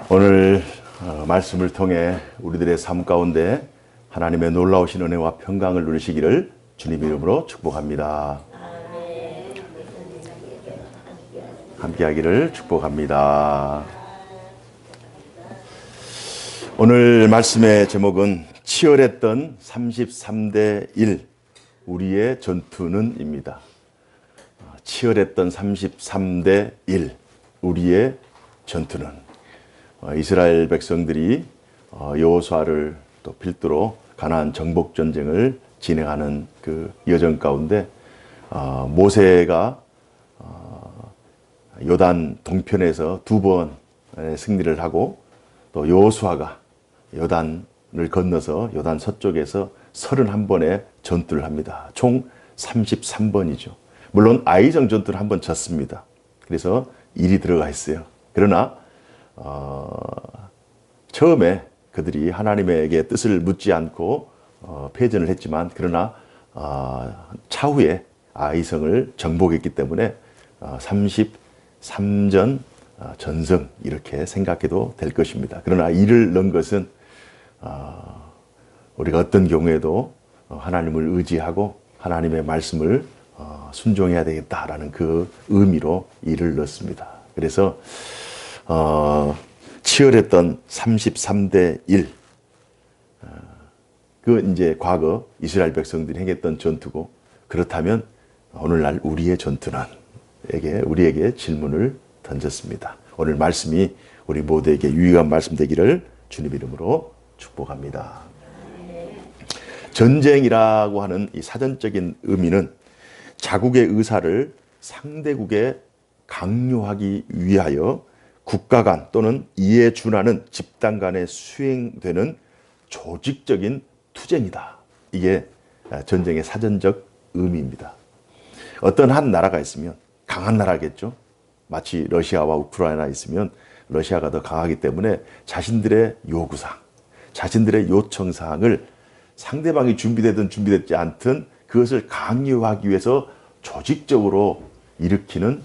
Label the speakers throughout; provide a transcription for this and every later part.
Speaker 1: 오늘 말씀을 통해 우리들의 삶 가운데 하나님의 놀라우신 은혜와 평강을 누리시기를 주님 이름으로 축복합니다. 함께하기를 축복합니다. 오늘 말씀의 제목은 치열했던 33대 1 우리의 전투는 입니다. 치열했던 33대 1 우리의 전투는 이스라엘 백성들이 여호수아를 또 필두로 가나안 정복 전쟁을 진행하는 그 여정 가운데 모세가 요단 동편에서 2번 승리를 하고 또 여호수아가 요단을 건너서 요단 서쪽에서 31번의 전투를 합니다. 총 33번이죠. 물론 아이정 전투를 한번 졌습니다. 그래서 1이 들어가 있어요. 그러나 처음에 그들이 하나님에게 뜻을 묻지 않고 패전을 했지만 그러나 차후에 아이성을 정복했기 때문에 33전 전승 이렇게 생각해도 될 것입니다. 그러나 이를 넣은 것은 우리가 어떤 경우에도 하나님을 의지하고 하나님의 말씀을 순종해야 되겠다라는 그 의미로 이를 넣습니다. 그래서 치열했던 33대 1 그 이제 과거 이스라엘 백성들이 행했던 전투고, 그렇다면 오늘날 우리의 전투는 우리에게 질문을 던졌습니다. 오늘 말씀이 우리 모두에게 유익한 말씀 되기를 주님 이름으로 축복합니다. 전쟁이라고 하는 이 사전적인 의미는 자국의 의사를 상대국에 강요하기 위하여 국가 간 또는 이에 준하는 집단 간에 수행되는 조직적인 투쟁이다. 이게 전쟁의 사전적 의미입니다. 어떤 한 나라가 있으면 강한 나라겠죠. 마치 러시아와 우크라이나 있으면 러시아가 더 강하기 때문에 자신들의 요구사항, 자신들의 요청사항을 상대방이 준비되든 준비되지 않든 그것을 강요하기 위해서 조직적으로 일으키는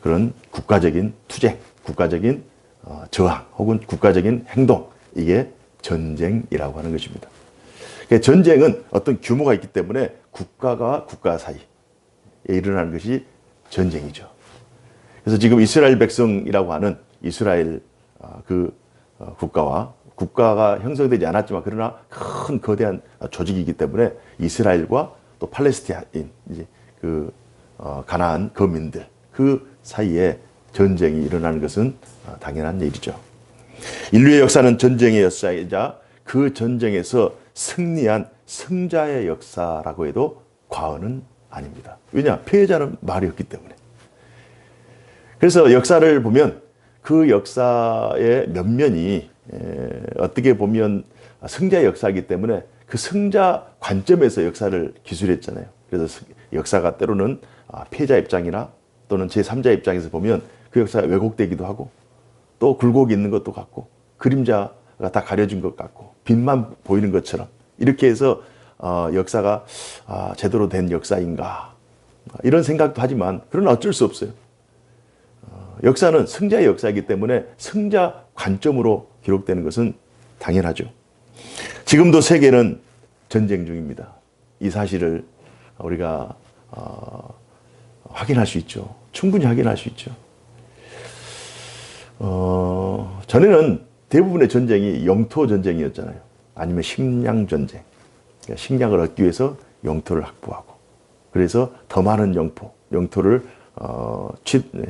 Speaker 1: 그런 국가적인 투쟁, 국가적인 저항 혹은 국가적인 행동, 이게 전쟁이라고 하는 것입니다. 전쟁은 어떤 규모가 있기 때문에 국가가 국가 사이에 일어나는 것이 전쟁이죠. 그래서 지금 이스라엘 백성이라고 하는 이스라엘 국가가 형성되지 않았지만 그러나 큰 거대한 조직이기 때문에 이스라엘과 또 팔레스타인 이제 가나안 거민들 그 사이에 전쟁이 일어나는 것은 당연한 일이죠. 인류의 역사는 전쟁의 역사이자 그 전쟁에서 승리한 승자의 역사라고 해도 과언은 아닙니다. 왜냐? 패자는 말이 없기 때문에. 그래서 역사를 보면 그 역사의 면면이 어떻게 보면 승자의 역사이기 때문에 그 승자 관점에서 역사를 기술했잖아요. 그래서 역사가 때로는 패자 입장이나 또는 제3자 입장에서 보면 그 역사가 왜곡되기도 하고 또 굴곡이 있는 것도 같고 그림자가 다 가려진 것 같고 빛만 보이는 것처럼 이렇게 해서 역사가 제대로 된 역사인가 이런 생각도 하지만 그러나 어쩔 수 없어요. 역사는 승자의 역사이기 때문에 승자 관점으로 기록되는 것은 당연하죠. 지금도 세계는 전쟁 중입니다. 이 사실을 우리가 확인할 수 있죠. 충분히 확인할 수 있죠. 전에는 대부분의 전쟁이 영토 전쟁이었잖아요. 아니면 식량 전쟁. 그러니까 식량을 얻기 위해서 영토를 확보하고 그래서 더 많은 영토를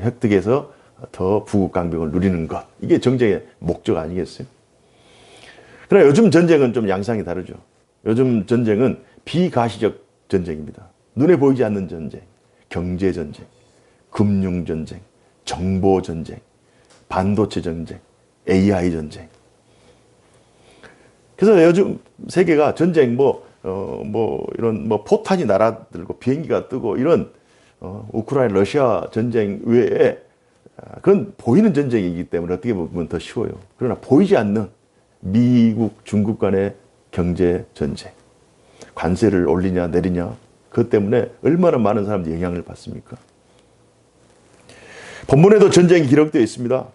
Speaker 1: 획득해서 더 부국 강병을 누리는 것. 이게 전쟁의 목적 아니겠어요? 그러나 요즘 전쟁은 좀 양상이 다르죠. 요즘 전쟁은 비가시적 전쟁입니다. 눈에 보이지 않는 전쟁, 경제 전쟁, 금융 전쟁, 정보 전쟁, 반도체 전쟁, AI 전쟁. 그래서 요즘 세계가 전쟁 이런 포탄이 날아들고 비행기가 뜨고 이런 우크라이나 러시아 전쟁 외에 그건 보이는 전쟁이기 때문에 어떻게 보면 더 쉬워요. 그러나 보이지 않는 미국, 중국 간의 경제 전쟁, 관세를 올리냐 내리냐, 그것 때문에 얼마나 많은 사람들이 영향을 받습니까? 본문에도 전쟁이 기록되어 있습니다.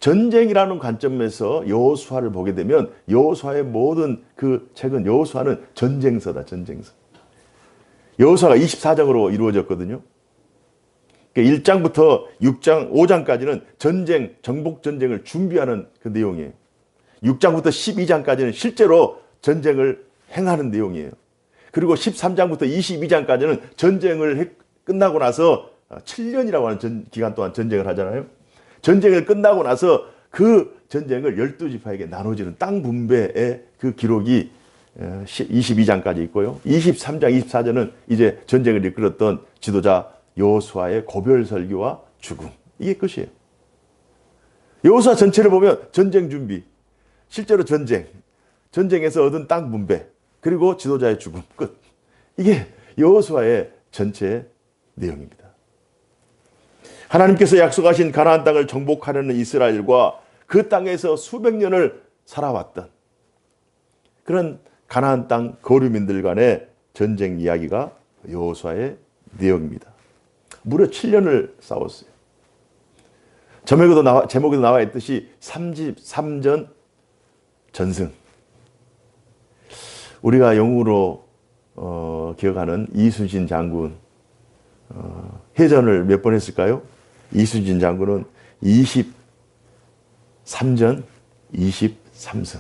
Speaker 1: 전쟁이라는 관점에서 여호수아를 보게 되면 여호수아의 모든 그 책은 여호수아는 전쟁서다. 전쟁서. 여호수아가 24장으로 이루어졌거든요. 1장부터 6장, 5장까지는 전쟁, 정복 전쟁을 준비하는 그 내용이에요. 6장부터 12장까지는 실제로 전쟁을 행하는 내용이에요. 그리고 13장부터 22장까지는 전쟁을 끝나고 나서 7년이라고 하는 기간 동안 전쟁을 하잖아요. 전쟁을 끝나고 나서 그 전쟁을 12지파에게 나눠지는 땅 분배의 그 기록이 22장까지 있고요. 23장, 24장은 이제 전쟁을 이끌었던 지도자 여호수아의 고별 설교와 죽음. 이게 끝이에요. 여호수아 전체를 보면 전쟁 준비, 실제로 전쟁에서 얻은 땅 분배, 그리고 지도자의 죽음, 끝. 이게 여호수아의 전체 내용입니다. 하나님께서 약속하신 가나안 땅을 정복하려는 이스라엘과 그 땅에서 수백 년을 살아왔던 그런 가나안 땅 거류민들 간의 전쟁 이야기가 여호수아의 내용입니다. 무려 7년을 싸웠어요. 제목에도 나와 있듯이 33전 전승. 우리가 영웅으로 기억하는 이순신 장군, 해전을 몇 번 했을까요? 이순신 장군은 23전 23승.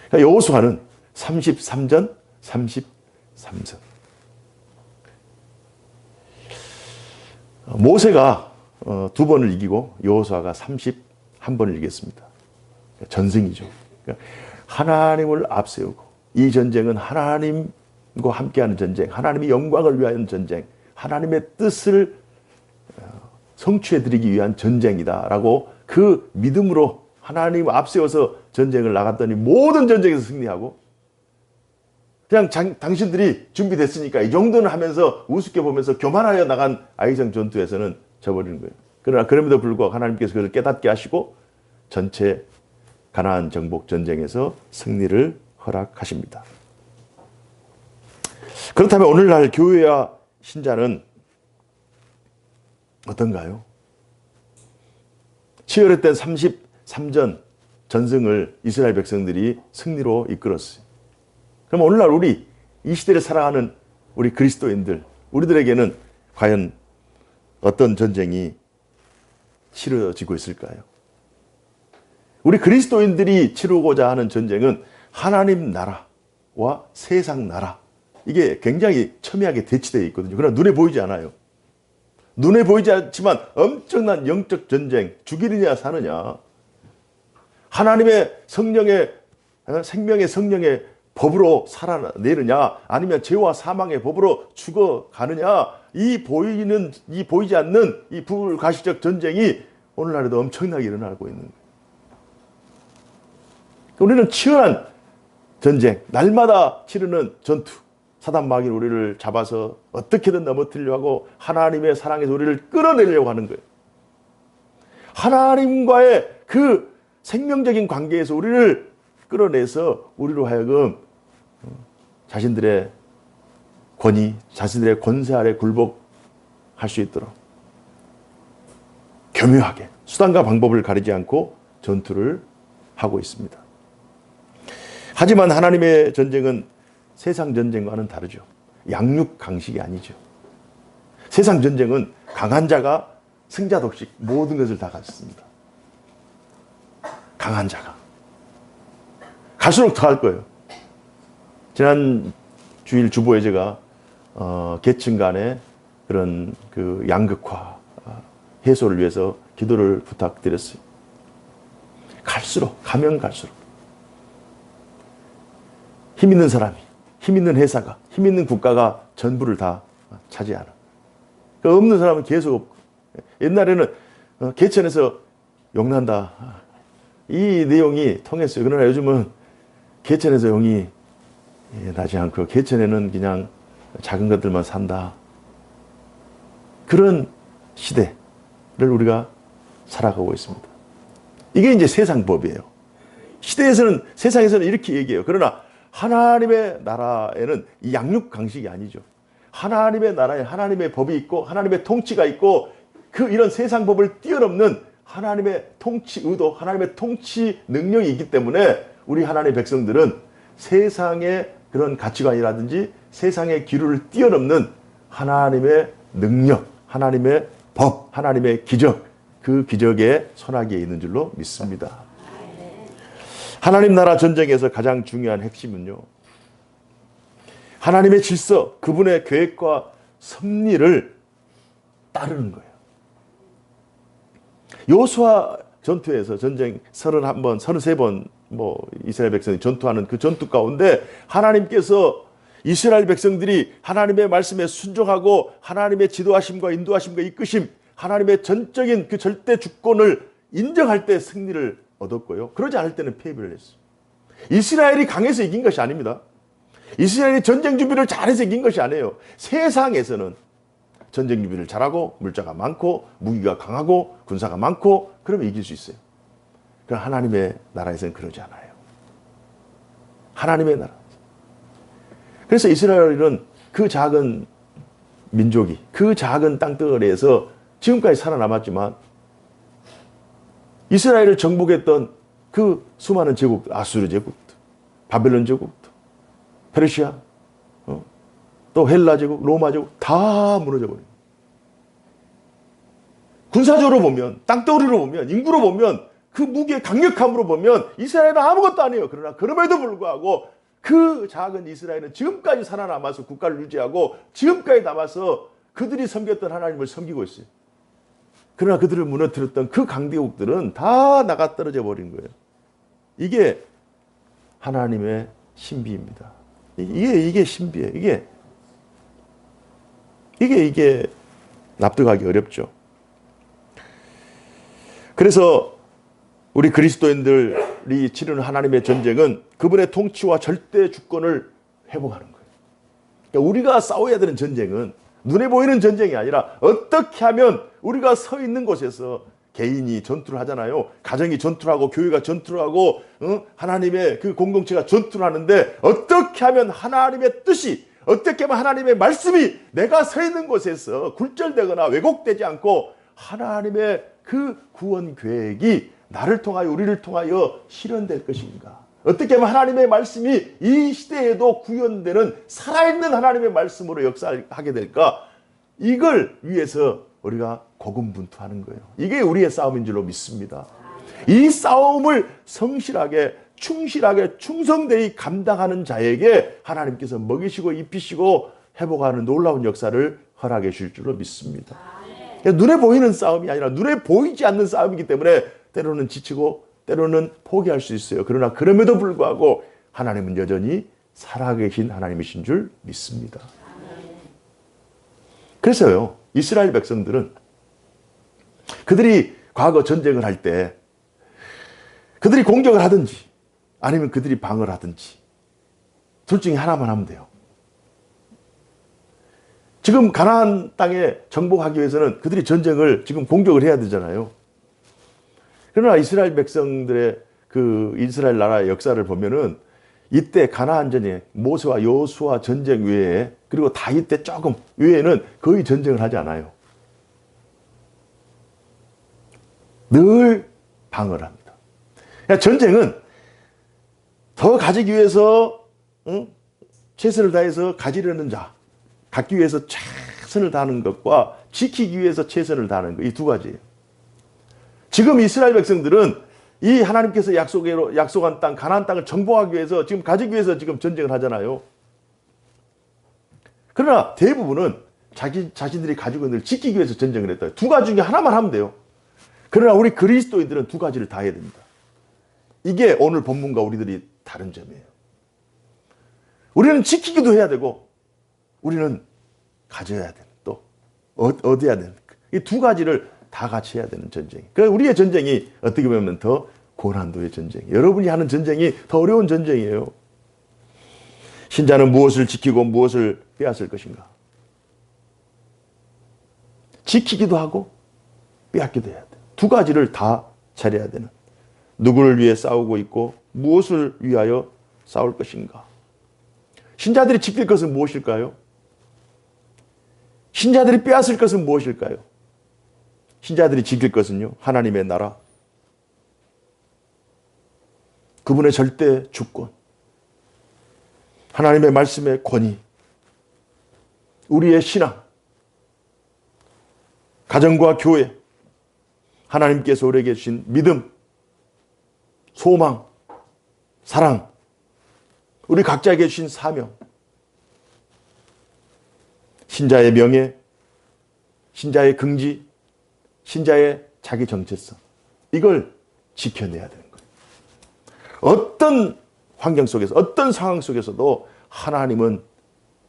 Speaker 1: 그러니까 여호수아는 33전 33승. 모세가 2번을 이기고 여호수아가 31번을 이겼습니다. 전승이죠. 그러니까 하나님을 앞세우고 이 전쟁은 하나님과 함께하는 전쟁, 하나님의 영광을 위한 전쟁, 하나님의 뜻을 성취해드리기 위한 전쟁이다라고 그 믿음으로 하나님 앞세워서 전쟁을 나갔더니 모든 전쟁에서 승리하고 그냥 당신들이 준비됐으니까 이 정도는 하면서 우습게 보면서 교만하여 나간 아이성 전투에서는 져버리는 거예요. 그러나 그럼에도 불구하고 하나님께서 그를 깨닫게 하시고 전체 가나안 정복 전쟁에서 승리를 허락하십니다. 그렇다면 오늘날 교회와 신자는 어떤가요? 치열했던 33전 전승을 이스라엘 백성들이 승리로 이끌었어요. 그럼 오늘날 우리 이 시대를 살아가는 우리 그리스도인들, 우리들에게는 과연 어떤 전쟁이 치러지고 있을까요? 우리 그리스도인들이 치르고자 하는 전쟁은 하나님 나라와 세상 나라, 이게 굉장히 첨예하게 대치되어 있거든요. 그러나 눈에 보이지 않아요. 눈에 보이지 않지만 엄청난 영적 전쟁, 죽이느냐 사느냐, 하나님의 성령의 생명의 성령의 법으로 살아내느냐, 아니면 죄와 사망의 법으로 죽어가느냐, 이 보이지 않는 이 불가시적 전쟁이 오늘날에도 엄청나게 일어나고 있는 거예요. 우리는 치열한 전쟁, 날마다 치르는 전투, 사단 마귀는 우리를 잡아서 어떻게든 넘어뜨리려고 하고 하나님의 사랑에서 우리를 끌어내려고 하는 거예요. 하나님과의 그 생명적인 관계에서 우리를 끌어내서 우리로 하여금 자신들의 권위, 자신들의 권세 아래 굴복할 수 있도록 교묘하게 수단과 방법을 가리지 않고 전투를 하고 있습니다. 하지만 하나님의 전쟁은 세상 전쟁과는 다르죠. 양육 강식이 아니죠. 세상 전쟁은 강한 자가 승자 독식 모든 것을 다 가졌습니다. 강한 자가. 갈수록 더 할 거예요. 지난 주일 주보에 제가 계층 간의 그런 그 양극화 해소를 위해서 기도를 부탁드렸어요. 가면 갈수록 힘 있는 사람이, 힘 있는 회사가, 힘 있는 국가가 전부를 다 차지하는. 그 없는 사람은 계속 없고. 옛날에는 개천에서 용난다, 이 내용이 통했어요. 그러나 요즘은 개천에서 용이 나지 않고 개천에는 그냥 작은 것들만 산다. 그런 시대를 우리가 살아가고 있습니다. 이게 이제 세상 법이에요. 세상에서는 이렇게 얘기해요. 그러나 하나님의 나라에는 이 양육 강식이 아니죠. 하나님의 나라에 하나님의 법이 있고 하나님의 통치가 있고 이런 세상 법을 뛰어넘는 하나님의 통치 의도, 하나님의 통치 능력이 있기 때문에 우리 하나님의 백성들은 세상의 그런 가치관이라든지 세상의 기류를 뛰어넘는 하나님의 능력, 하나님의 법, 하나님의 기적, 그 기적의 손아귀에 있는 줄로 믿습니다. 하나님 나라 전쟁에서 가장 중요한 핵심은요, 하나님의 질서, 그분의 계획과 섭리를 따르는 거예요. 여호수아 전투에서 전쟁 31번, 33번 이스라엘 백성이 전투하는 그 전투 가운데 하나님께서 이스라엘 백성들이 하나님의 말씀에 순종하고 하나님의 지도하심과 인도하심과 이끄심, 하나님의 전적인 그 절대 주권을 인정할 때 승리를 얻었고요. 그러지 않을 때는 패배를 했어요. 이스라엘이 강해서 이긴 것이 아닙니다. 이스라엘이 전쟁 준비를 잘해서 이긴 것이 아니에요. 세상에서는 전쟁 준비를 잘하고 물자가 많고 무기가 강하고 군사가 많고 그러면 이길 수 있어요. 그러나 하나님의 나라에서는 그러지 않아요. 하나님의 나라. 그래서 이스라엘은 그 작은 민족이 그 작은 땅덩어리에서 지금까지 살아남았지만 이스라엘을 정복했던 그 수많은 제국들, 아수르 제국도, 바벨론 제국도, 페르시아, 또 헬라 제국, 로마 제국 다 무너져 버려요. 군사적으로 보면, 땅덩어리로 보면, 인구로 보면, 그 무기의 강력함으로 보면 이스라엘은 아무것도 아니에요. 그러나 그럼에도 불구하고 그 작은 이스라엘은 지금까지 살아남아서 국가를 유지하고 지금까지 남아서 그들이 섬겼던 하나님을 섬기고 있어요. 그러나 그들을 무너뜨렸던 그 강대국들은 다 나가 떨어져 버린 거예요. 이게 하나님의 신비입니다. 이게 신비예요. 이게 납득하기 어렵죠. 그래서 우리 그리스도인들이 치르는 하나님의 전쟁은 그분의 통치와 절대 주권을 회복하는 거예요. 그러니까 우리가 싸워야 되는 전쟁은 눈에 보이는 전쟁이 아니라 어떻게 하면 우리가 서 있는 곳에서 개인이 전투를 하잖아요. 가정이 전투를 하고 교회가 전투를 하고 하나님의 그 공동체가 전투를 하는데 어떻게 하면 하나님의 뜻이, 어떻게 하면 하나님의 말씀이 내가 서 있는 곳에서 굴절되거나 왜곡되지 않고 하나님의 그 구원 계획이 나를 통하여 우리를 통하여 실현될 것인가. 어떻게 하면 하나님의 말씀이 이 시대에도 구현되는 살아있는 하나님의 말씀으로 역사하게 될까. 이걸 위해서 우리가 고군분투하는 거예요. 이게 우리의 싸움인 줄로 믿습니다. 이 싸움을 성실하게 충실하게 충성되이 감당하는 자에게 하나님께서 먹이시고 입히시고 회복하는 놀라운 역사를 허락해 주실 줄로 믿습니다. 눈에 보이는 싸움이 아니라 눈에 보이지 않는 싸움이기 때문에 때로는 지치고 때로는 포기할 수 있어요. 그러나 그럼에도 불구하고 하나님은 여전히 살아계신 하나님이신 줄 믿습니다. 그래서요, 이스라엘 백성들은 그들이 과거 전쟁을 할 때 그들이 공격을 하든지 아니면 그들이 방어를 하든지 둘 중에 하나만 하면 돼요. 지금 가나안 땅에 정복하기 위해서는 그들이 전쟁을 지금 공격을 해야 되잖아요. 그러나 이스라엘 백성들의 그 이스라엘 나라의 역사를 보면은 이때 가나안 전쟁, 모세와 여호수아 전쟁 외에 그리고 다윗 때 조금 외에는 거의 전쟁을 하지 않아요. 늘 방어를 합니다. 그러니까 전쟁은 더 가지기 위해서 최선을 다해서 가지려는 자, 갖기 위해서 최선을 다하는 것과 지키기 위해서 최선을 다하는 것, 이 두 가지예요. 지금 이스라엘 백성들은 이 하나님께서 약속한 땅, 가나안 땅을 정복하기 위해서 지금 가지기 위해서 지금 전쟁을 하잖아요. 그러나 대부분은 자신들이 가지고 있는 걸 지키기 위해서 전쟁을 했다. 두 가지 중에 하나만 하면 돼요. 그러나 우리 그리스도인들은 두 가지를 다 해야 됩니다. 이게 오늘 본문과 우리들이 다른 점이에요. 우리는 지키기도 해야 되고 우리는 가져야 되는, 또 얻어야 되는, 이 두 가지를 다 같이 해야 되는 전쟁. 그러니까 우리의 전쟁이 어떻게 보면 더 고난도의 전쟁. 여러분이 하는 전쟁이 더 어려운 전쟁이에요. 신자는 무엇을 지키고 무엇을 빼앗을 것인가? 지키기도 하고 빼앗기도 해야 돼. 두 가지를 다 차려야 되는. 누구를 위해 싸우고 있고 무엇을 위하여 싸울 것인가? 신자들이 지킬 것은 무엇일까요? 신자들이 빼앗을 것은 무엇일까요? 신자들이 지킬 것은요, 하나님의 나라, 그분의 절대 주권, 하나님의 말씀의 권위, 우리의 신앙, 가정과 교회, 하나님께서 우리에게 주신 믿음, 소망, 사랑, 우리 각자에게 주신 사명, 신자의 명예, 신자의 긍지, 신자의 자기 정체성, 이걸 지켜내야 되는 거예요. 어떤 환경 속에서, 어떤 상황 속에서도 하나님은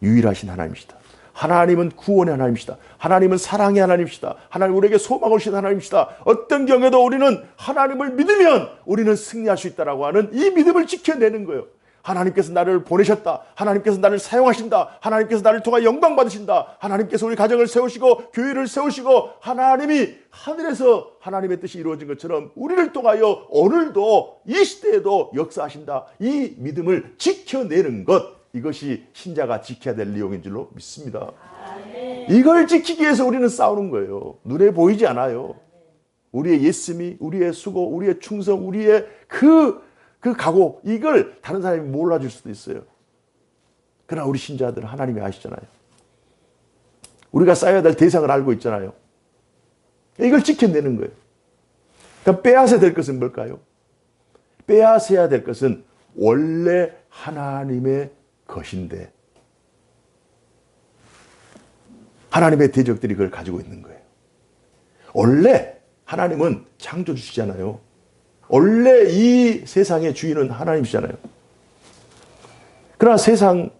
Speaker 1: 유일하신 하나님이시다. 하나님은 구원의 하나님이시다. 하나님은 사랑의 하나님이시다. 하나님 우리에게 소망을 주신 하나님이시다. 어떤 경우에도 우리는 하나님을 믿으면 우리는 승리할 수 있다라고 하는 이 믿음을 지켜내는 거예요. 하나님께서 나를 보내셨다. 하나님께서 나를 사용하신다. 하나님께서 나를 통하여 영광 받으신다. 하나님께서 우리 가정을 세우시고 교회를 세우시고 하나님이 하늘에서 하나님의 뜻이 이루어진 것처럼 우리를 통하여 오늘도 이 시대에도 역사하신다. 이 믿음을 지켜내는 것, 이것이 신자가 지켜야 될 내용인 줄로 믿습니다. 이걸 지키기 위해서 우리는 싸우는 거예요. 눈에 보이지 않아요. 우리의 예씀이, 우리의 수고, 우리의 충성, 우리의 그 각오, 이걸 다른 사람이 몰라줄 수도 있어요. 그러나 우리 신자들은 하나님이 아시잖아요. 우리가 쌓여야 될 대상을 알고 있잖아요. 이걸 지켜내는 거예요. 그럼 빼앗아야 될 것은 뭘까요? 빼앗아야 될 것은 원래 하나님의 것인데 하나님의 대적들이 그걸 가지고 있는 거예요. 원래 하나님은 창조주시잖아요. 원래 이 세상의 주인은 하나님이시잖아요. 그러나 세상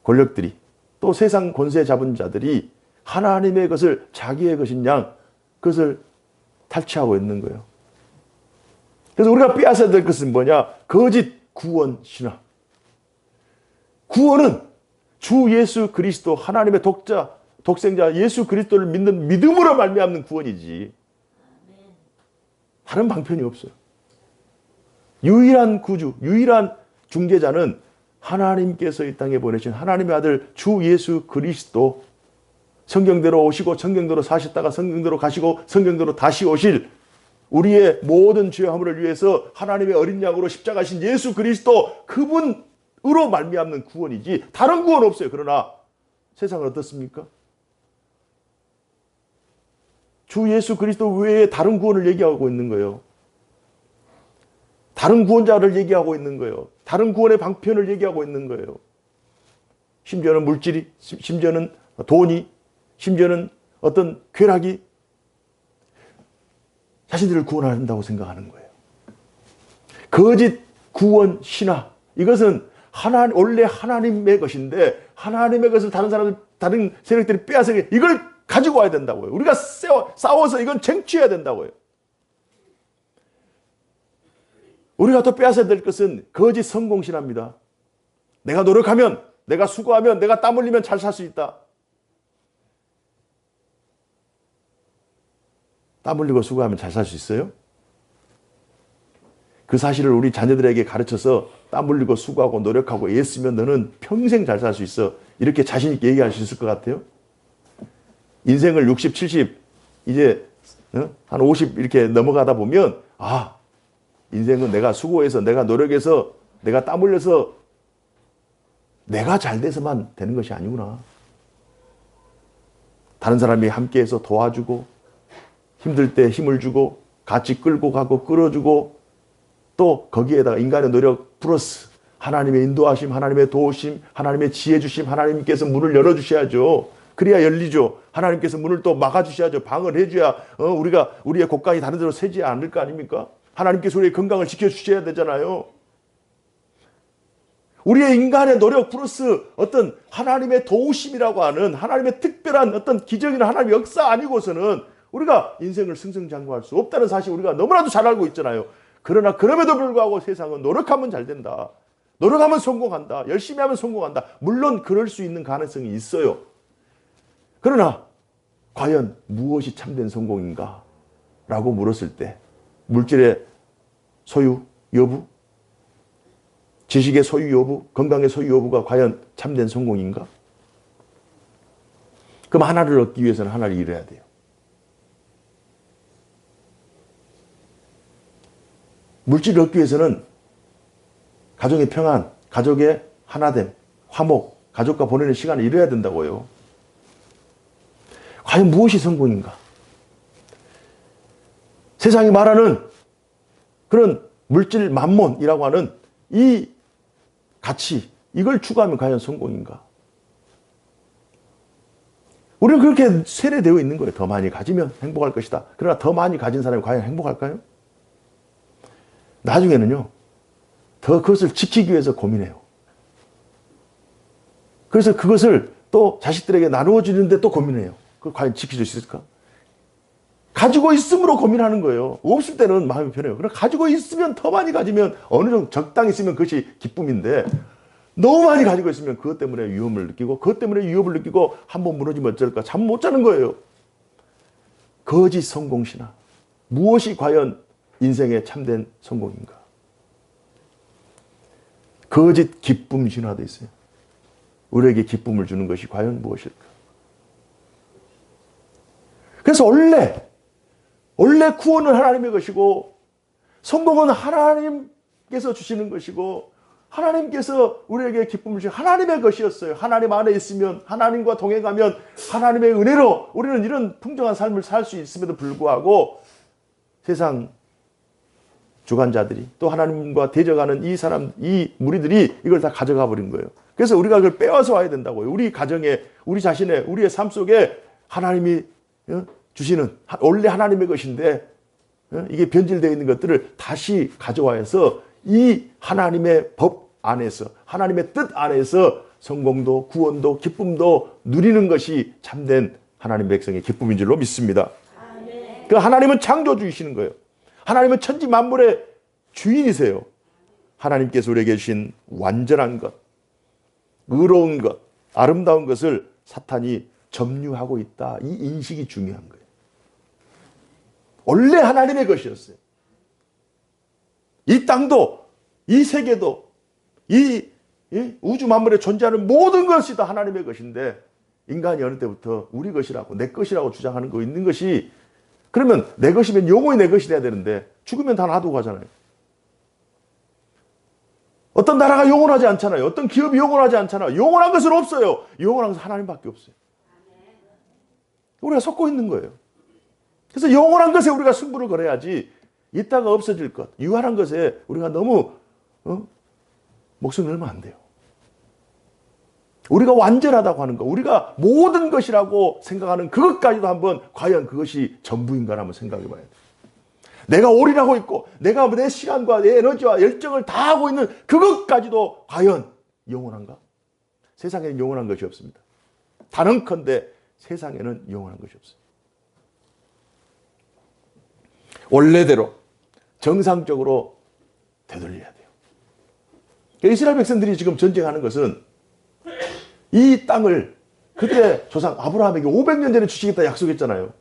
Speaker 1: 권력들이, 또 세상 권세 잡은 자들이 하나님의 것을 자기의 것인 양 그것을 탈취하고 있는 거예요. 그래서 우리가 빼앗아야 될 것은 뭐냐? 거짓 구원 신화. 구원은 주 예수 그리스도, 하나님의 독생자 예수 그리스도를 믿는 믿음으로 말미암는 구원이지 다른 방편이 없어요. 유일한 구주, 유일한 중재자는 하나님께서 이 땅에 보내신 하나님의 아들 주 예수 그리스도, 성경대로 오시고 성경대로 사셨다가 성경대로 가시고 성경대로 다시 오실 우리의 모든 죄 허물을 위해서 하나님의 어린 양으로 십자가신 예수 그리스도, 그분으로 말미암는 구원이지 다른 구원 없어요. 그러나 세상은 어떻습니까? 주 예수 그리스도 외에 다른 구원을 얘기하고 있는 거예요. 다른 구원자를 얘기하고 있는 거예요. 다른 구원의 방편을 얘기하고 있는 거예요. 심지어는 물질이, 심지어는 돈이, 심지어는 어떤 쾌락이 자신들을 구원한다고 생각하는 거예요. 거짓 구원 신화, 이것은 원래 하나님의 것인데 하나님의 것을 다른 세력들이 빼앗아 이걸 가지고 와야 된다고요. 우리가 싸워서 이건 쟁취해야 된다고요. 우리가 또 빼앗아야 될 것은 거짓 성공신화입니다. 내가 노력하면, 내가 수고하면, 내가 땀 흘리면 잘 살 수 있다. 땀 흘리고 수고하면 잘 살 수 있어요? 그 사실을 우리 자녀들에게 가르쳐서 땀 흘리고 수고하고 노력하고 애쓰면 너는 평생 잘 살 수 있어. 이렇게 자신 있게 얘기할 수 있을 것 같아요? 인생을 60, 70, 이제 한 50 이렇게 넘어가다 보면 인생은 내가 수고해서, 내가 노력해서, 내가 땀 흘려서 내가 잘 돼서만 되는 것이 아니구나. 다른 사람이 함께해서 도와주고 힘들 때 힘을 주고 같이 끌고 가고 끌어주고 또 거기에다가 인간의 노력 플러스 하나님의 인도하심, 하나님의 도우심, 하나님의 지혜 주심, 하나님께서 문을 열어주셔야죠. 그래야 열리죠. 하나님께서 문을 또 막아주셔야죠. 방을 해줘야 우리의 곡간이 다른 데로 새지 않을 거 아닙니까? 하나님께서 우리의 건강을 지켜주셔야 되잖아요. 우리의 인간의 노력 플러스 어떤 하나님의 도우심이라고 하는 하나님의 특별한 어떤 기적이나 하나님의 역사 아니고서는 우리가 인생을 승승장구할 수 없다는 사실 우리가 너무나도 잘 알고 있잖아요. 그러나 그럼에도 불구하고 세상은 노력하면 잘 된다. 노력하면 성공한다. 열심히 하면 성공한다. 물론 그럴 수 있는 가능성이 있어요. 그러나 과연 무엇이 참된 성공인가? 라고 물었을 때 물질의 소유 여부, 지식의 소유 여부, 건강의 소유 여부가 과연 참된 성공인가? 그럼 하나를 얻기 위해서는 하나를 잃어야 돼요. 물질을 얻기 위해서는 가정의 평안, 가족의 하나됨, 화목, 가족과 보내는 시간을 이뤄야 된다고요. 과연 무엇이 성공인가? 세상이 말하는 그런 물질 만몬이라고 하는 이 가치, 이걸 추구하면 과연 성공인가? 우리는 그렇게 세뇌되어 있는 거예요. 더 많이 가지면 행복할 것이다. 그러나 더 많이 가진 사람이 과연 행복할까요? 나중에는요, 더 그것을 지키기 위해서 고민해요. 그래서 그것을 또 자식들에게 나누어 주는데 또 고민해요. 그걸 과연 지킬 수 있을까? 가지고 있음으로 고민하는 거예요. 없을 때는 마음이 편해요. 그러나 가지고 있으면, 더 많이 가지면, 어느 정도 적당히 있으면 그것이 기쁨인데, 너무 많이 가지고 있으면 그것 때문에 위험을 느끼고, 그것 때문에 위협을 느끼고, 한번 무너지면 어쩔까? 잠 못 자는 거예요. 거짓 성공신화. 무엇이 과연 인생의 참된 성공인가? 거짓 기쁨 신화도 있어요. 우리에게 기쁨을 주는 것이 과연 무엇일까? 그래서 원래 구원은 하나님의 것이고, 성공은 하나님께서 주시는 것이고, 하나님께서 우리에게 기쁨을 주신 하나님의 것이었어요. 하나님 안에 있으면, 하나님과 동행하면 하나님의 은혜로 우리는 이런 풍성한 삶을 살 수 있음에도 불구하고, 세상 주관자들이 또 하나님과 대적하는 이 무리들이 이걸 다 가져가 버린 거예요. 그래서 우리가 그걸 빼앗아 와야 된다고요. 우리 가정에, 우리 자신의, 우리의 삶 속에 하나님이 주시는 원래 하나님의 것인데 이게 변질되어 있는 것들을 다시 가져와서 이 하나님의 법 안에서, 하나님의 뜻 안에서 성공도 구원도 기쁨도 누리는 것이 참된 하나님 백성의 기쁨인 줄로 믿습니다. 아멘. 그 하나님은 창조주이시는 거예요. 하나님은 천지 만물의 주인이세요. 하나님께서 우리에게 주신 완전한 것, 의로운 것, 아름다운 것을 사탄이 점유하고 있다. 이 인식이 중요한 거예요. 원래 하나님의 것이었어요. 이 땅도, 이 세계도, 이 우주 만물에 존재하는 모든 것이 다 하나님의 것인데, 인간이 어느 때부터 우리 것이라고, 내 것이라고 주장하는 거 있는 것이, 그러면 내 것이면 영원히 내 것이 돼야 되는데 죽으면 다 놔두고 가잖아요. 어떤 나라가 영원하지 않잖아요. 어떤 기업이 영원하지 않잖아요. 영원한 것은 없어요. 영원한 것은 하나님밖에 없어요. 우리가 속고 있는 거예요. 그래서 영원한 것에 우리가 승부를 걸어야지, 이따가 없어질 것, 유한한 것에 우리가 너무 목숨 걸면 안 돼요. 우리가 완전하다고 하는 것, 우리가 모든 것이라고 생각하는 그것까지도 한번 과연 그것이 전부인가 한번 생각해 봐야 돼요. 내가 올인하고 있고 내가 내 시간과 내 에너지와 열정을 다하고 있는 그것까지도 과연 영원한가? 세상에는 영원한 것이 없습니다. 단언컨대 세상에는 영원한 것이 없어요. 원래대로 정상적으로 되돌려야 돼요. 이스라엘 백성들이 지금 전쟁하는 것은 이 땅을 그들의 조상 아브라함에게 500년 전에 주시겠다 약속했잖아요.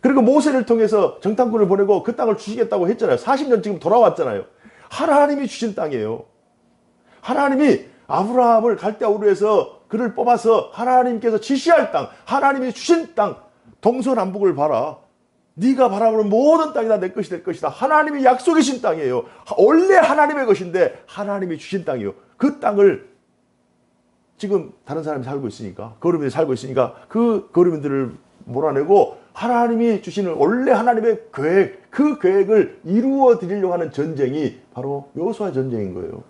Speaker 1: 그리고 모세를 통해서 정탐꾼을 보내고 그 땅을 주시겠다고 했잖아요. 40년 지금 돌아왔잖아요. 하나님이 주신 땅이에요. 하나님이 아브라함을 갈대아 우르에서 그를 뽑아서 하나님께서 지시할 땅, 하나님이 주신 땅, 동서남북을 봐라. 네가 바라보는 모든 땅이 다 내 것이 될 것이다. 하나님이 약속이신 땅이에요. 원래 하나님의 것인데 하나님이 주신 땅이에요. 그 땅을 지금 다른 사람이 살고 있으니까, 거류민들이 살고 있으니까 그 거류민들을 몰아내고 하나님이 주시는 원래 하나님의 계획, 그 계획을 이루어 드리려고 하는 전쟁이 바로 여호수아 전쟁인 거예요.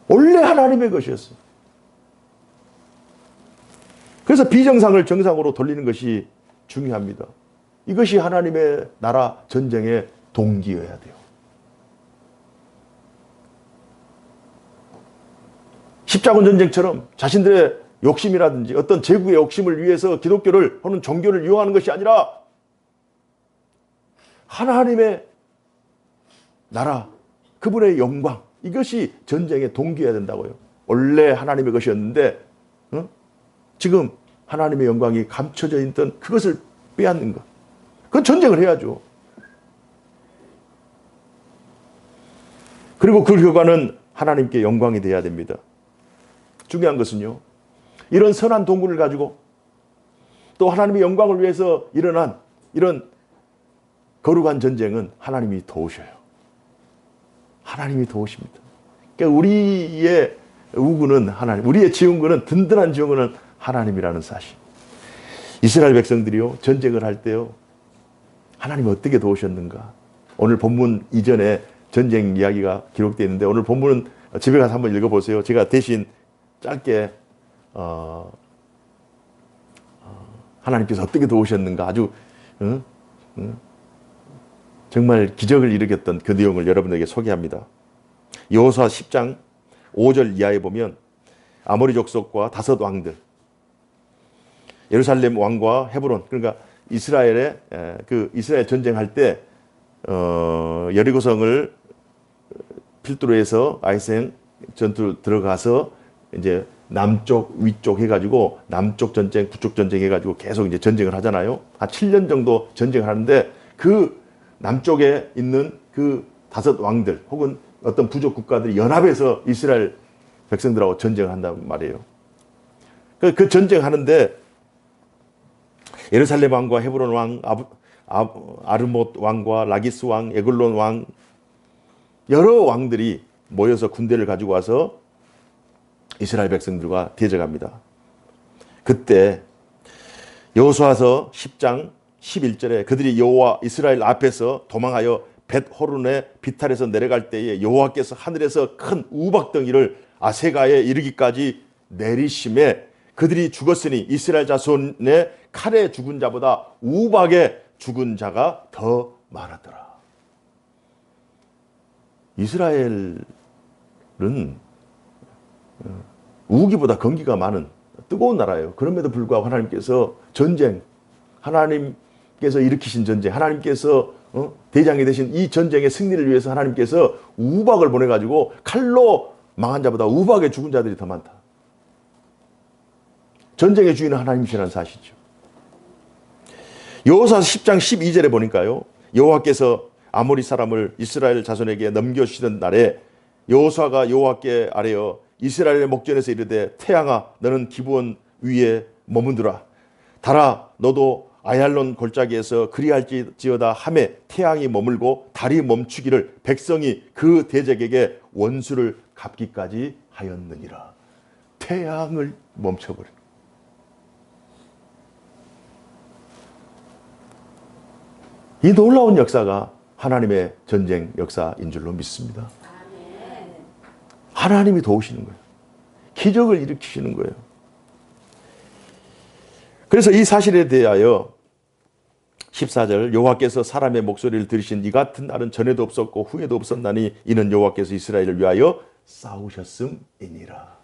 Speaker 1: 원래 하나님의 것이었어요. 그래서 비정상을 정상으로 돌리는 것이 중요합니다. 이것이 하나님의 나라 전쟁의 동기여야 돼요. 십자군 전쟁처럼 자신들의 욕심이라든지 어떤 제국의 욕심을 위해서 기독교를 혹은 종교를 이용하는 것이 아니라 하나님의 나라, 그분의 영광, 이것이 전쟁의 동기여야 된다고요. 원래 하나님의 것이었는데 지금 하나님의 영광이 감춰져 있던 그것을 빼앗는 것. 그건 전쟁을 해야죠. 그리고 그 결과는 하나님께 영광이 돼야 됩니다. 중요한 것은요, 이런 선한 동굴을 가지고 또 하나님의 영광을 위해서 일어난 이런 거룩한 전쟁은 하나님이 도우셔요. 하나님이 도우십니다. 그러니까 우리의 우군은 하나님, 우리의 지원군은, 든든한 지원군은 하나님이라는 사실. 이스라엘 백성들이요, 전쟁을 할 때요, 하나님이 어떻게 도우셨는가. 오늘 본문 이전에 전쟁 이야기가 기록되어 있는데, 오늘 본문은 집에 가서 한번 읽어보세요. 제가 대신 짧게 하나님께서 어떻게 도우셨는가, 아주 정말 기적을 일으켰던 그 내용을 여러분에게 소개합니다. 여호수아 10장 5절 이하에 보면 아모리 족속과 5 왕들, 예루살렘 왕과 헤브론, 그러니까 이스라엘 전쟁할 때 여리고성을 필두로 해서 아이센 전투 들어가서 이제 남쪽 위쪽 해가지고 남쪽 전쟁 북쪽 전쟁 해가지고 계속 이제 전쟁을 하잖아요. 한 7년 정도 전쟁을 하는데 그 남쪽에 있는 그 5 왕들 혹은 어떤 부족 국가들이 연합해서 이스라엘 백성들하고 전쟁을 한단 말이에요. 그 전쟁하는데 예루살렘 왕과 헤브론 왕, 아르못 왕과 라기스 왕, 에글론 왕, 여러 왕들이 모여서 군대를 가지고 와서 이스라엘 백성들과 대적합니다. 그때 여호수아서 10장 11절에 그들이 여호와 이스라엘 앞에서 도망하여 벳호른의 비탈에서 내려갈 때에 여호와께서 하늘에서 큰 우박덩이를 아세가에 이르기까지 내리심에 그들이 죽었으니 이스라엘 자손의 칼에 죽은 자보다 우박에 죽은 자가 더 많았더라. 이스라엘은 우기보다 건기가 많은 뜨거운 나라예요. 그럼에도 불구하고 하나님께서 전쟁, 하나님께서 일으키신 전쟁, 하나님께서 대장이 되신 이 전쟁의 승리를 위해서 하나님께서 우박을 보내가지고 칼로 망한 자보다 우박에 죽은 자들이 더 많다. 전쟁의 주인은 하나님이시라는 사실이죠. 여호수아 10장 12절에 보니까요, 여호와께서 아모리 사람을 이스라엘 자손에게 넘겨주시던 날에 여호수아가 여호와께 아뢰어 이스라엘의 목전에서 이르되 태양아 너는 기브온 위에 머무르라. 달아 너도 아얄론 골짜기에서 그리할지어다 하매 태양이 머물고 달이 멈추기를 백성이 그 대적에게 원수를 갚기까지 하였느니라. 태양을 멈춰버려. 이 놀라운 역사가 하나님의 전쟁 역사인 줄로 믿습니다. 하나님이 도우시는 거예요. 기적을 일으키시는 거예요. 그래서 이 사실에 대하여 14절 여호와께서 사람의 목소리를 들으신 이 같은 날은 전에도 없었고 후에도 없었나니 이는 여호와께서 이스라엘을 위하여 싸우셨음이니라.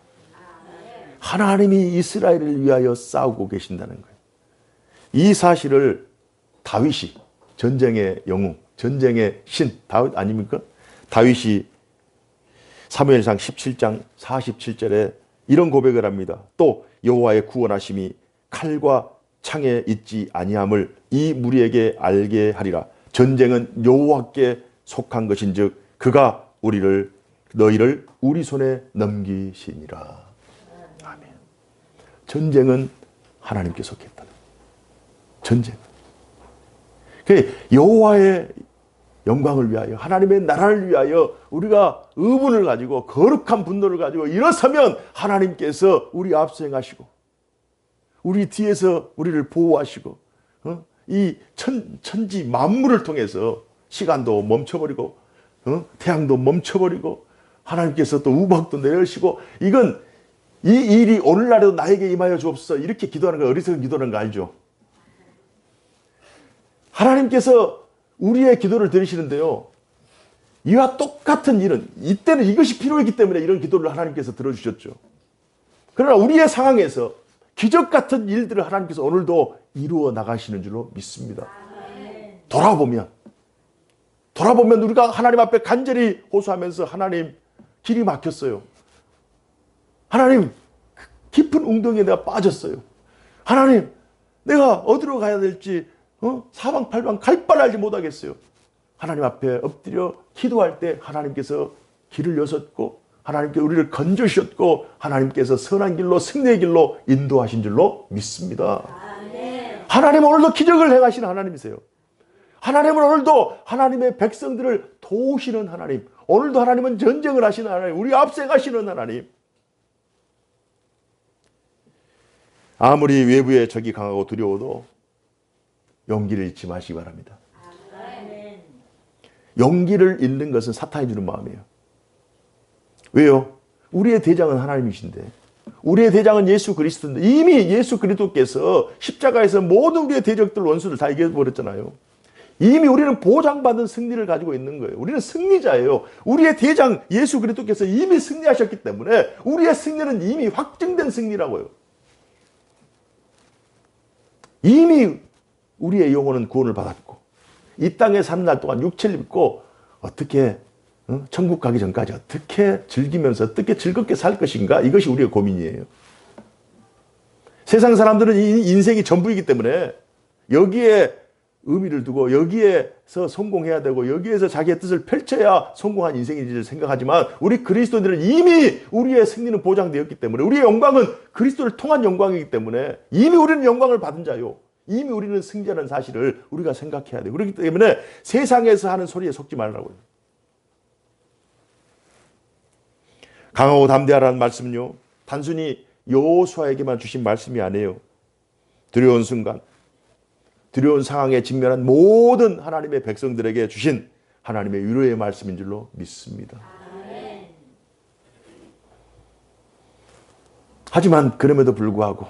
Speaker 1: 하나님이 이스라엘을 위하여 싸우고 계신다는 거예요. 이 사실을 다윗이 전쟁의 영웅, 전쟁의 신 다윗 아닙니까? 다윗이 사무엘상 17장 47절에 이런 고백을 합니다. 또 여호와의 구원하심이 칼과 창에 있지 아니함을 이 무리에게 알게 하리라. 전쟁은 여호와께 속한 것인즉 그가 너희를 우리 손에 넘기시니라. 아멘. 전쟁은 하나님께 속했다. 전쟁. 여호와의 영광을 위하여 하나님의 나라를 위하여 우리가 의분을 가지고 거룩한 분노를 가지고 일어서면 하나님께서 우리 앞서 행하시고 우리 뒤에서 우리를 보호하시고 이 천지 만물을 통해서 시간도 멈춰버리고 태양도 멈춰버리고 하나님께서 또 우박도 내리시고 이건 이 일이 오늘날에도 나에게 임하여 주옵소서 이렇게 기도하는 거 어리석은 기도라는 거 알죠? 하나님께서 우리의 기도를 들으시는데요. 이와 똑같은 일은 이때는 이것이 필요했기 때문에 이런 기도를 하나님께서 들어주셨죠. 그러나 우리의 상황에서 기적 같은 일들을 하나님께서 오늘도 이루어 나가시는 줄로 믿습니다. 돌아보면 우리가 하나님 앞에 간절히 호소하면서 하나님 길이 막혔어요. 하나님 깊은 웅덩이에 내가 빠졌어요. 하나님 내가 어디로 가야 될지 사방팔방 갈 바를 알지 못하겠어요. 하나님 앞에 엎드려 기도할 때 하나님께서 길을 여셨고 하나님께 우리를 건져주셨고 하나님께서 선한 길로 승리의 길로 인도하신 줄로 믿습니다. 하나님 오늘도 기적을 행하시는 하나님이세요. 하나님은 오늘도 하나님의 백성들을 도우시는 하나님, 오늘도 하나님은 전쟁을 하시는 하나님, 우리 앞서 가시는 하나님. 아무리 외부의 적이 강하고 두려워도 용기를 잃지 마시기 바랍니다. 용기를 잃는 것은 사탄이 주는 마음이에요. 왜요? 우리의 대장은 하나님이신데, 우리의 대장은 예수 그리스도인데, 이미 예수 그리스도께서 십자가에서 모든 우리의 대적들 원수를 다 이겨버렸잖아요. 이미 우리는 보장받은 승리를 가지고 있는 거예요. 우리는 승리자예요. 우리의 대장 예수 그리스도께서 이미 승리하셨기 때문에 우리의 승리는 이미 확정된 승리라고요. 이미 우리의 영혼은 구원을 받았고, 이 땅에 사는 날 동안 육체를 입고 어떻게 천국 가기 전까지 어떻게 즐기면서 어떻게 즐겁게 살 것인가, 이것이 우리의 고민이에요. 세상 사람들은 이 인생이 전부이기 때문에 여기에 의미를 두고 여기에서 성공해야 되고 여기에서 자기의 뜻을 펼쳐야 성공한 인생인지를 생각하지만, 우리 그리스도인들은 이미 우리의 승리는 보장되었기 때문에, 우리의 영광은 그리스도를 통한 영광이기 때문에 이미 우리는 영광을 받은 자요, 이미 우리는 승자라는 사실을 우리가 생각해야 돼요. 그렇기 때문에 세상에서 하는 소리에 속지 말라고요. 강하고 담대하라는 말씀은요, 단순히 여호수아에게만 주신 말씀이 아니에요. 두려운 순간, 두려운 상황에 직면한 모든 하나님의 백성들에게 주신 하나님의 위로의 말씀인 줄로 믿습니다. 하지만 그럼에도 불구하고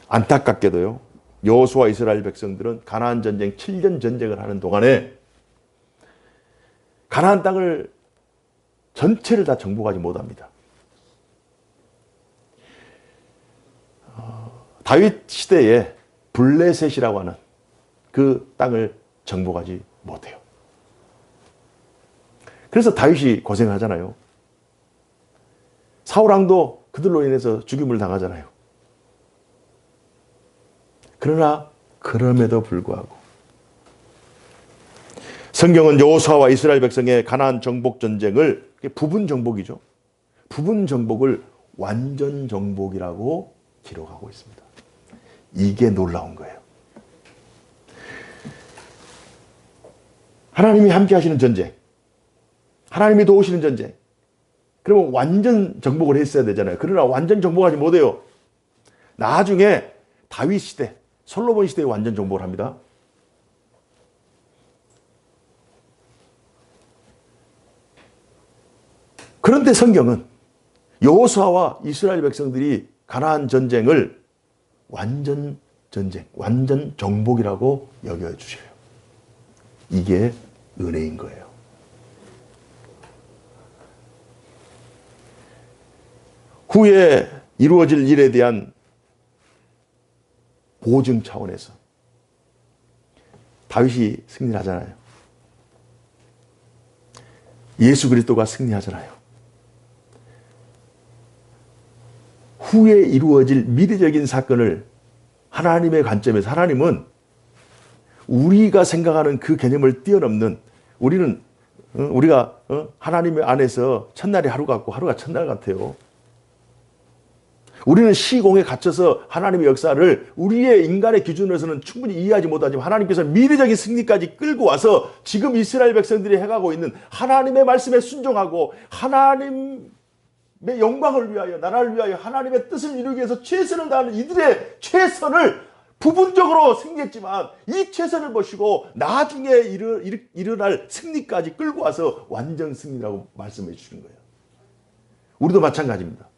Speaker 1: 안타깝게도요, 여호수아 이스라엘 백성들은 가나안 전쟁 7년 전쟁을 하는 동안에 가나안 땅을 전체를 다 정복하지 못합니다. 다윗 시대에 블레셋이라고 하는 그 땅을 정복하지 못해요. 그래서 다윗이 고생하잖아요. 사울왕도 그들로 인해서 죽임을 당하잖아요. 그러나 그럼에도 불구하고 성경은 여호수아와 이스라엘 백성의 가나안 정복 전쟁을, 부분 정복이죠, 부분 정복을 완전 정복이라고 기록하고 있습니다. 이게 놀라운 거예요. 하나님이 함께 하시는 전쟁, 하나님이 도우시는 전쟁, 그러면 완전 정복을 했어야 되잖아요. 그러나 완전 정복하지 못해요. 나중에 다윗 시대, 솔로몬 시대에 완전 정복을 합니다. 그런데 성경은 여호수아와 이스라엘 백성들이 가나안 전쟁을 완전 전쟁, 완전 정복이라고 여겨주셔요. 이게 은혜인 거예요. 후에 이루어질 일에 대한 보증 차원에서 다윗이 승리하잖아요. 예수 그리스도가 승리하잖아요. 후에 이루어질 미래적인 사건을 하나님의 관점에서, 하나님은 우리가 생각하는 그 개념을 뛰어넘는, 우리가 하나님의 안에서 첫날이 하루 같고 하루가 첫날 같아요. 우리는 시공에 갇혀서 하나님의 역사를 우리의 인간의 기준으로서는 충분히 이해하지 못하지만, 하나님께서 미래적인 승리까지 끌고 와서 지금 이스라엘 백성들이 해가고 있는 하나님의 말씀에 순종하고 하나님의 영광을 위하여, 나라를 위하여 하나님의 뜻을 이루기 위해서 최선을 다하는 이들의 최선을 부분적으로 승리했지만, 이 최선을 보시고 나중에 일어날 승리까지 끌고 와서 완전 승리라고 말씀해 주시는 거예요. 우리도 마찬가지입니다.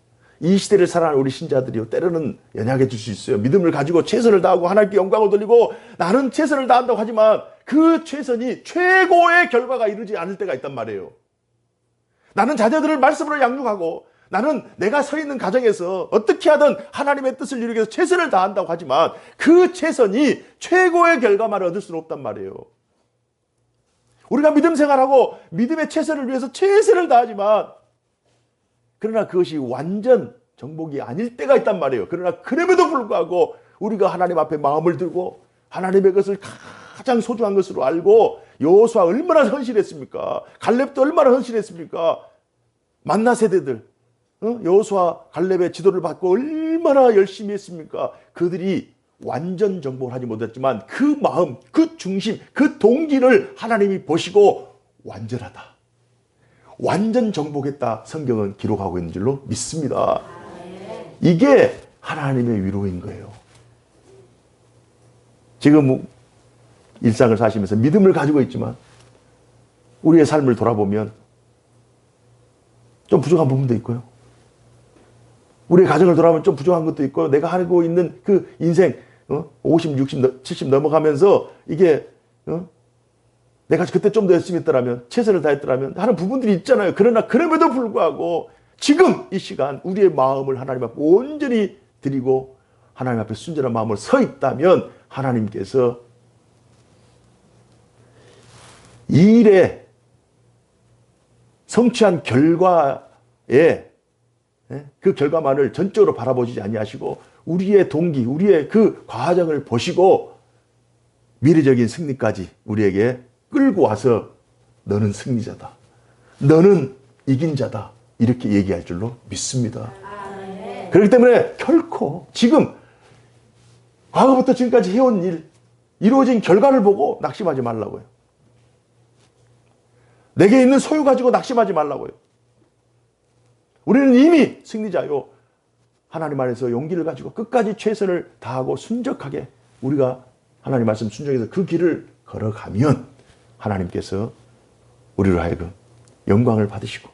Speaker 1: 이 시대를 살아가는 우리 신자들이요, 때로는 연약해 질 수 있어요. 믿음을 가지고 최선을 다하고 하나님께 영광을 돌리고 나는 최선을 다한다고 하지만 그 최선이 최고의 결과가 이루지 않을 때가 있단 말이에요. 나는 자녀들을 말씀으로 양육하고 나는 내가 서 있는 가정에서 어떻게 하든 하나님의 뜻을 이루기 위해서 최선을 다한다고 하지만 그 최선이 최고의 결과만을 얻을 수는 없단 말이에요. 우리가 믿음 생활하고 믿음의 최선을 위해서 최선을 다하지만, 그러나 그것이 완전 정복이 아닐 때가 있단 말이에요. 그러나 그럼에도 불구하고 우리가 하나님 앞에 마음을 들고 하나님의 것을 가장 소중한 것으로 알고, 여호수아 얼마나 헌신했습니까? 갈렙도 얼마나 헌신했습니까? 만나 세대들, 여호수아 갈렙의 지도를 받고 얼마나 열심히 했습니까? 그들이 완전 정복을 하지 못했지만 그 마음, 그 중심, 그 동기를 하나님이 보시고 완전하다, 완전 정복했다, 성경은 기록하고 있는 줄로 믿습니다. 이게 하나님의 위로인 거예요. 지금 일상을 사시면서 믿음을 가지고 있지만 우리의 삶을 돌아보면 좀 부족한 부분도 있고요. 우리의 가정을 돌아보면 좀 부족한 것도 있고, 내가 하고 있는 그 인생 50, 60, 70 넘어가면서 이게 내가 그때 좀 더 열심히 했더라면, 최선을 다했더라면 하는 부분들이 있잖아요. 그러나 그럼에도 불구하고 지금 이 시간 우리의 마음을 하나님 앞에 온전히 드리고 하나님 앞에 순전한 마음으로 서 있다면 하나님께서 이 일에 성취한 결과에 그 결과만을 전적으로 바라보지 아니하시고 우리의 동기, 우리의 그 과정을 보시고 미래적인 승리까지 우리에게 끌고 와서 너는 승리자다, 너는 이긴 자다, 이렇게 얘기할 줄로 믿습니다. 그렇기 때문에 결코 지금 과거부터 지금까지 해온 일, 이루어진 결과를 보고 낙심하지 말라고요. 내게 있는 소유 가지고 낙심하지 말라고요. 우리는 이미 승리자요. 하나님 안에서 용기를 가지고 끝까지 최선을 다하고 순적하게 우리가 하나님 말씀 순종해서 그 길을 걸어가면 하나님께서 우리로 하여금 영광을 받으시고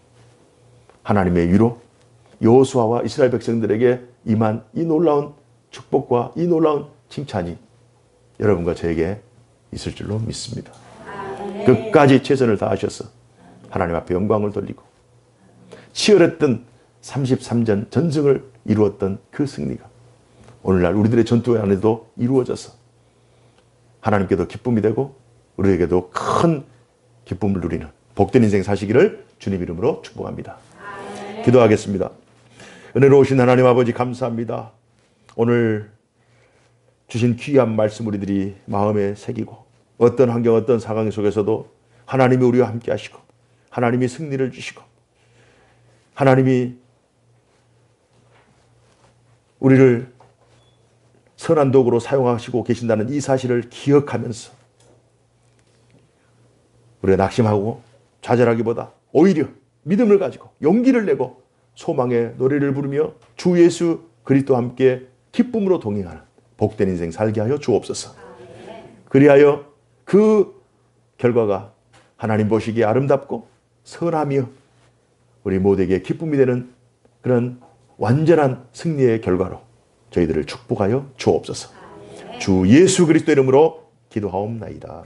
Speaker 1: 하나님의 위로 여호수아와 이스라엘 백성들에게 임한 이 놀라운 축복과 이 놀라운 칭찬이 여러분과 저에게 있을 줄로 믿습니다. 끝까지 최선을 다하셔서 하나님 앞에 영광을 돌리고 치열했던 33전 전승을 이루었던 그 승리가 오늘날 우리들의 전투 안에도 이루어져서 하나님께도 기쁨이 되고 우리에게도 큰 기쁨을 누리는 복된 인생 사시기를 주님 이름으로 축복합니다. 기도하겠습니다. 은혜로우신 하나님 아버지 감사합니다. 오늘 주신 귀한 말씀 우리들이 마음에 새기고 어떤 환경, 어떤 상황 속에서도 하나님이 우리와 함께 하시고 하나님이 승리를 주시고 하나님이 우리를 선한 도구로 사용하시고 계신다는 이 사실을 기억하면서 우리가 낙심하고 좌절하기보다 오히려 믿음을 가지고 용기를 내고 소망의 노래를 부르며 주 예수 그리스도와 함께 기쁨으로 동행하는 복된 인생 살게 하여 주옵소서. 그리하여 그 결과가 하나님 보시기에 아름답고 선하며 우리 모두에게 기쁨이 되는 그런 완전한 승리의 결과로 저희들을 축복하여 주옵소서. 주 예수 그리스도 이름으로 기도하옵나이다.